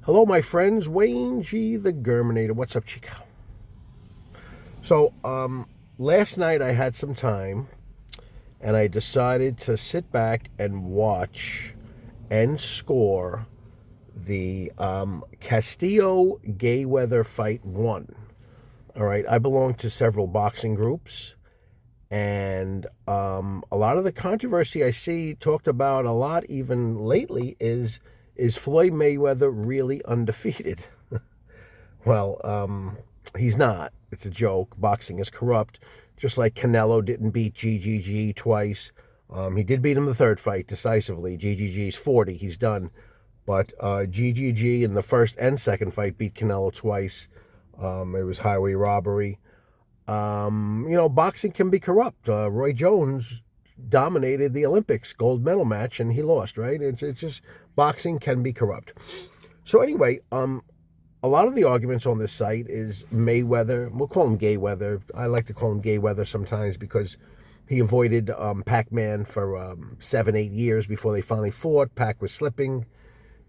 Hello, my friends. Wayne G. the Gurmanator. What's up, Chico? So, last night I had some time and I decided to sit back and watch and score the Castillo Mayweather fight one. All right. I belong to several boxing groups, and a lot of the controversy I see talked about a lot even lately is Floyd Mayweather really undefeated? Well, he's not. It's a joke. Boxing is corrupt. Just like Canelo didn't beat GGG twice. He did beat him the third fight decisively. GGG's 40. He's done. But GGG in the first and second fight beat Canelo twice. It was highway robbery. Boxing can be corrupt. Roy Jones dominated the Olympics gold medal match and he lost, right? It's just boxing can be corrupt. So anyway, a lot of the arguments on this site is Mayweather. We'll call him Gayweather. I like to call him Gayweather sometimes because he avoided Pac-Man for 7-8 years before they finally fought. Pac was slipping.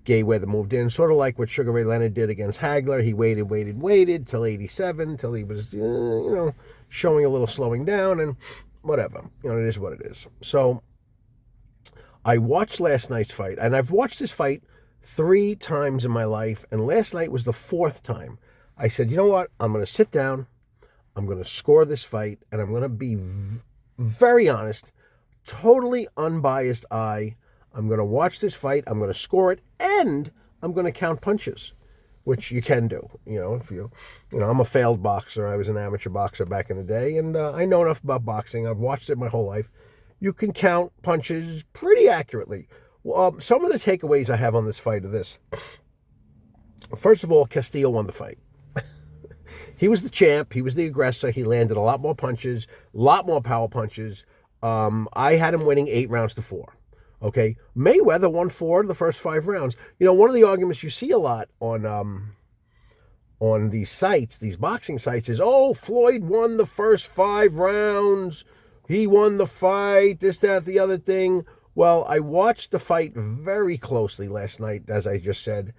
Gayweather moved in, sort of like what Sugar Ray Leonard did against Hagler. He waited till 87, till he was, showing a little slowing down and whatever. It is what it is. So I watched last night's fight, and I've watched this fight 3 times in my life, and last night was the 4th time. I said, you know what? I'm going to sit down, I'm going to score this fight, and I'm going to be very honest, totally unbiased eye. I'm going to watch this fight, I'm going to score it, and I'm going to count punches, which you can do. I'm a failed boxer. I was an amateur boxer back in the day, and I know enough about boxing. I've watched it my whole life. You can count punches pretty accurately. Some of the takeaways I have on this fight are this. First of all, Castillo won the fight. He was the champ. He was the aggressor. He landed a lot more punches, a lot more power punches. I had him winning 8-4. Okay, Mayweather won 4 of the first 5 rounds. One of the arguments you see a lot on these sites, these boxing sites, is, oh, Floyd won the first 5 rounds. He won the fight, this, that, the other thing. Well, I watched the fight very closely last night, as I just said,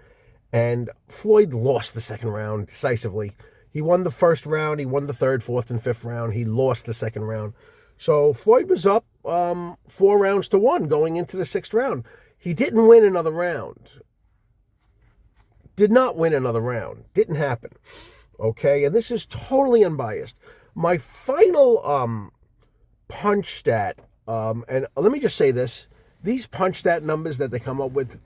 and Floyd lost the second round decisively. He won the first round. He won the third, fourth, and fifth round. He lost the second round. So Floyd was up 4-1 going into the 6th round. He didn't win another round. Did not win another round. Didn't happen. Okay, and this is totally unbiased. My final punch stat, and let me just say this, these punch stat numbers that they come up with,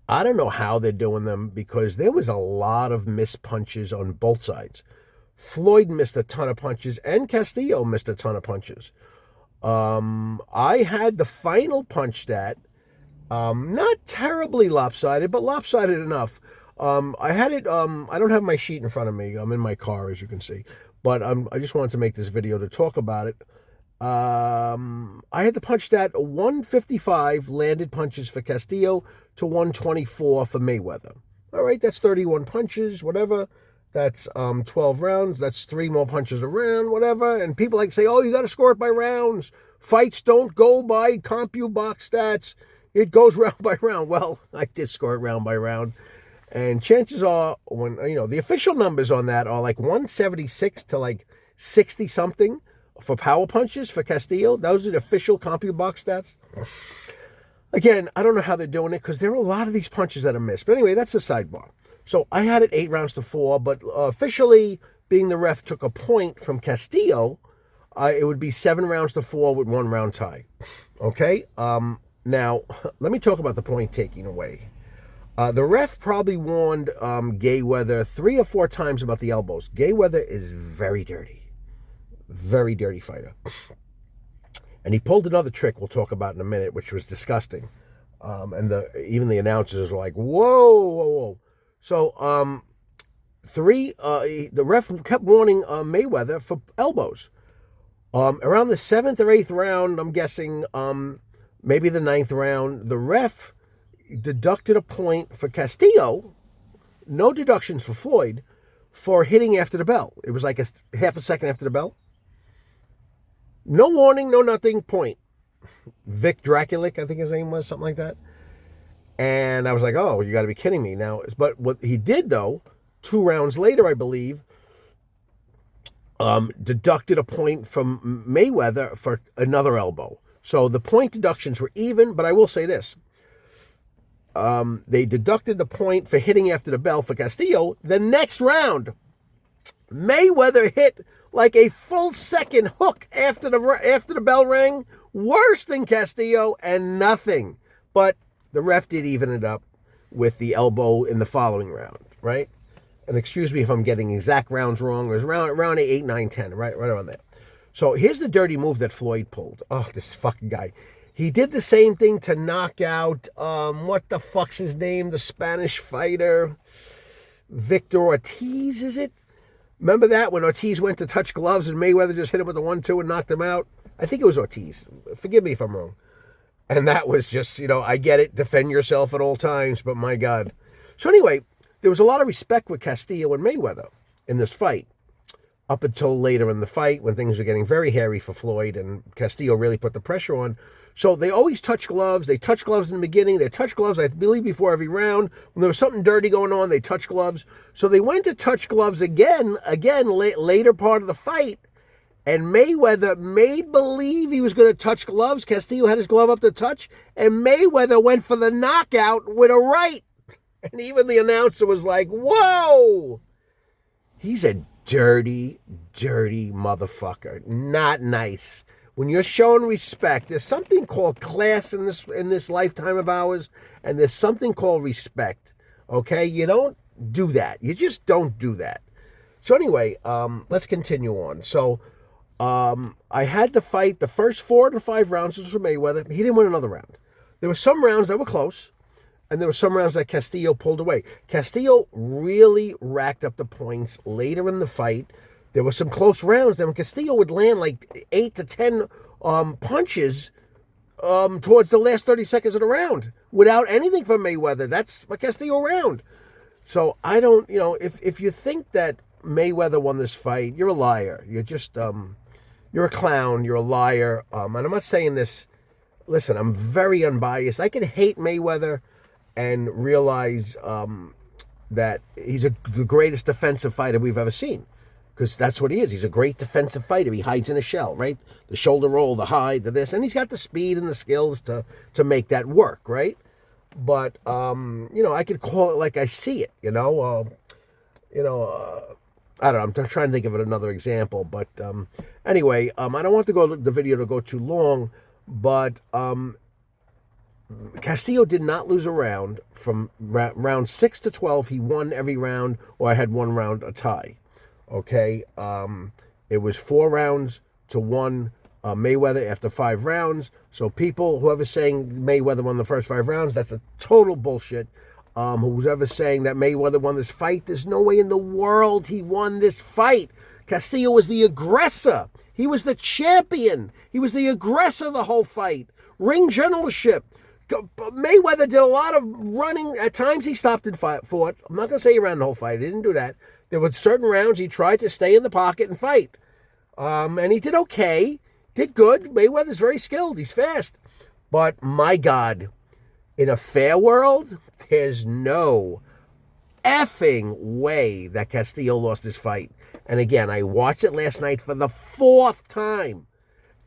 I don't know how they're doing them because there was a lot of missed punches on both sides. Floyd missed a ton of punches and Castillo missed a ton of punches. I had the final punch stat, not terribly lopsided, but lopsided enough. I had it, I don't have my sheet in front of me. I'm in my car, as you can see, but I just wanted to make this video to talk about it. I had the punch stat 155 landed punches for Castillo to 124 for Mayweather. All right, that's 31 punches, whatever. That's 12 rounds. That's 3 more punches a round, whatever. And people like to say, oh, you got to score it by rounds. Fights don't go by CompuBox stats. It goes round by round. Well, I did score it round by round. And chances are, when the official numbers on that are like 176 to like 60 something for power punches for Castillo. Those are the official CompuBox stats. Again, I don't know how they're doing it because there are a lot of these punches that are missed. But anyway, that's a sidebar. So I had it 8-4, but officially, being the ref took a point from Castillo, it would be 7-4 with 1 round tie. Okay? Now, let me talk about the point taking away. The ref probably warned Mayweather 3 or 4 times about the elbows. Mayweather is very dirty. Very dirty fighter. And he pulled another trick we'll talk about in a minute, which was disgusting. And even the announcers were like, whoa, whoa, whoa. So, the ref kept warning Mayweather for elbows. Around the 7th or 8th round, I'm guessing, maybe the 9th round, the ref deducted a point for Castillo, no deductions for Floyd, for hitting after the bell. It was like half a second after the bell. No warning, no nothing, point. Vic Draculic, I think his name was, something like that. And I was like, oh, you got to be kidding me now. But what he did, though, 2 rounds later, I believe, deducted a point from Mayweather for another elbow. So the point deductions were even, but I will say this. They deducted the point for hitting after the bell for Castillo. The next round, Mayweather hit like a full second hook after the bell rang, worse than Castillo, and nothing. But the ref did even it up with the elbow in the following round, right? And excuse me if I'm getting exact rounds wrong. It was round 8, 9, 10, right around there. So here's the dirty move that Floyd pulled. Oh, this fucking guy. He did the same thing to knock out, what the fuck's his name? The Spanish fighter, Victor Ortiz, is it? Remember that when Ortiz went to touch gloves and Mayweather just hit him with the 1-2 and knocked him out? I think it was Ortiz. Forgive me if I'm wrong. And that was just, I get it. Defend yourself at all times, but my God. So anyway, there was a lot of respect with Castillo and Mayweather in this fight up until later in the fight when things were getting very hairy for Floyd and Castillo really put the pressure on. So they always touch gloves. They touch gloves in the beginning. They touch gloves, I believe, before every round. When there was something dirty going on, they touch gloves. So they went to touch gloves again, later part of the fight. And Mayweather made believe he was going to touch gloves. Castillo had his glove up to touch. And Mayweather went for the knockout with a right. And even the announcer was like, whoa. He's a dirty, dirty motherfucker. Not nice. When you're showing respect, there's something called class in this lifetime of ours, and there's something called respect. Okay? You don't do that. You just don't do that. So anyway, let's continue on. So I had to fight the first 4 to 5 rounds was for Mayweather. He didn't win another round. There were some rounds that were close, and there were some rounds that Castillo pulled away. Castillo really racked up the points later in the fight. There were some close rounds. Then Castillo would land like 8 to 10 punches towards the last 30 seconds of the round without anything from Mayweather. That's a Castillo round. So I don't, if you think that Mayweather won this fight, you're a liar. You're just, you're a clown. You're a liar. And I'm not saying this. Listen, I'm very unbiased. I can hate Mayweather and realize that he's the greatest defensive fighter we've ever seen. Because that's what he is. He's a great defensive fighter. He hides in a shell, right? The shoulder roll, the hide, the this. And he's got the speed and the skills to make that work, right? But, I could call it like I see it, I don't know. I'm trying to think of another example. But anyway, I don't want the video to go too long. But Castillo did not lose a round. From round 6 to 12, he won every round, or I had one round a tie. Okay, it was 4 rounds to 1 Mayweather after 5 rounds. So people, whoever's saying Mayweather won the first 5 rounds, that's a total bullshit. Whoever's saying that Mayweather won this fight, there's no way in the world he won this fight. Castillo was the aggressor. He was the champion. He was the aggressor the whole fight. Ring generalship. Mayweather did a lot of running. At times he stopped and fought. I'm not going to say he ran the whole fight. He didn't do that. There were certain rounds he tried to stay in the pocket and fight. And he did okay. Did good. Mayweather's very skilled. He's fast. But my God, in a fair world, there's no effing way that Castillo lost his fight. And again, I watched it last night for the 4th time.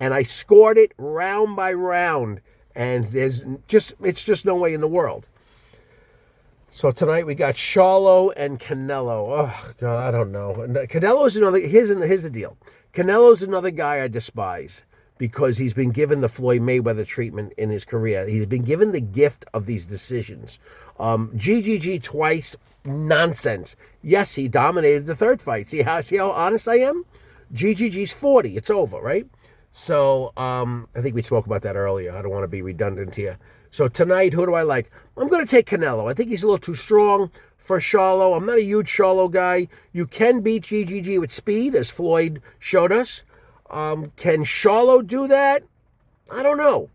And I scored it round by round. And it's just no way in the world. So tonight we got Charlo and Canelo. Oh, God, I don't know. Canelo's another, here's the deal. Canelo's another guy I despise because he's been given the Floyd Mayweather treatment in his career. He's been given the gift of these decisions. GGG twice, nonsense. Yes, he dominated the 3rd fight. See how honest I am? GGG's 40. It's over, right? So I think we spoke about that earlier. I don't want to be redundant here. So tonight, who do I like? I'm going to take Canelo. I think he's a little too strong for Charlo. I'm not a huge Charlo guy. You can beat GGG with speed, as Floyd showed us. Can Charlo do that? I don't know.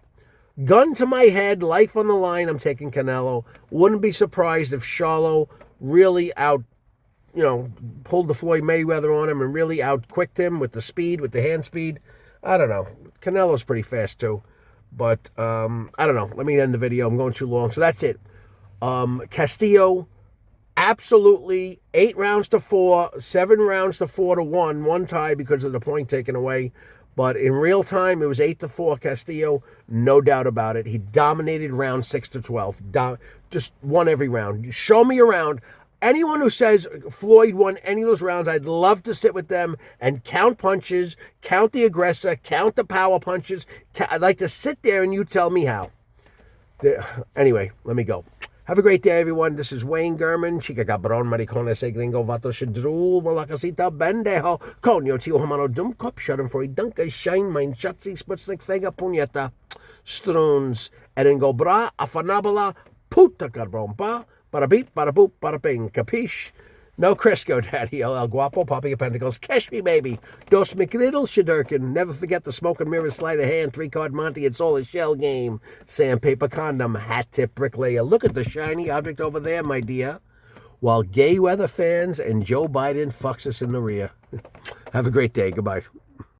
Gun to my head, life on the line, I'm taking Canelo. Wouldn't be surprised if Charlo really pulled the Floyd Mayweather on him and really outquicked him with the speed, with the hand speed. I don't know. Canelo's pretty fast too. But I don't know. Let me end the video. I'm going too long. So that's it. Castillo, absolutely 8 rounds to 4, 7 rounds to 4 to 1, one tie because of the point taken away. But in real time, it was 8-4 Castillo, no doubt about it. He dominated round 6-12, just won every round. Show me a round. Anyone who says Floyd won any of those rounds, I'd love to sit with them and count punches, count the aggressor, count the power punches. I'd like to sit there and you tell me how. Anyway, let me go. Have a great day, everyone. This is Wayne Gurman. Chica cabrón, maricón, ese gringo, vato, shadrul, malakasita, bendejo, coño, tío, humano, dum, cop, shut him for a dunker, shine, mein schatzi, sputnik, fega, puñeta, struns, eringo, bra, afanabala, puta, cabrón, pa, para beep, para boop, para ping, capiche? No Crisco, Daddy, El Guapo, Poppy of Pentacles, catch me, baby. Dos McGriddle, Shadurkin. Never forget the smoke and mirror, sleight of hand, 3-card Monty, it's all a shell game. Sandpaper condom, hat tip, bricklayer. Look at the shiny object over there, my dear. While gay weather fans and Joe Biden fucks us in the rear. Have a great day. Goodbye.